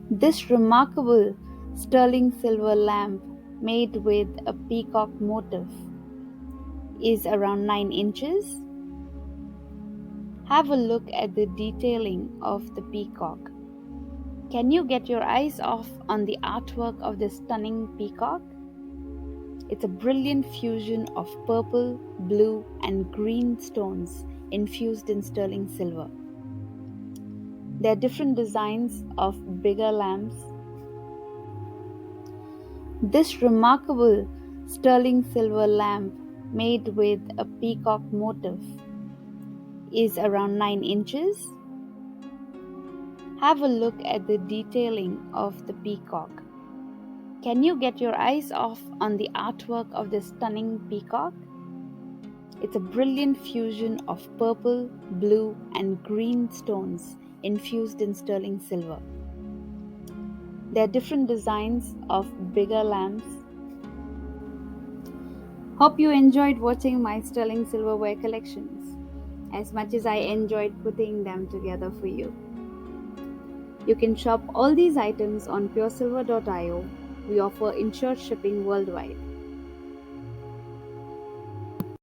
This remarkable sterling silver lamp made with a peacock motif is around 9 inches. Have a look at the detailing of the peacock. Can you get your eyes off on the artwork of this stunning peacock? It's a brilliant fusion of purple, blue, and green stones infused in sterling silver. There are different designs of bigger lamps. This remarkable sterling silver lamp made with a peacock motif is around 9 inches. Have a look at the detailing of the peacock. Can you get your eyes off on the artwork of this stunning peacock? It's a brilliant fusion of purple, blue, and green stones infused in sterling silver. There are different designs of bigger lamps. Hope you enjoyed watching my sterling silverware collections as much as I enjoyed putting them together for you. You can shop all these items on PureSilver.io. We offer insured shipping worldwide.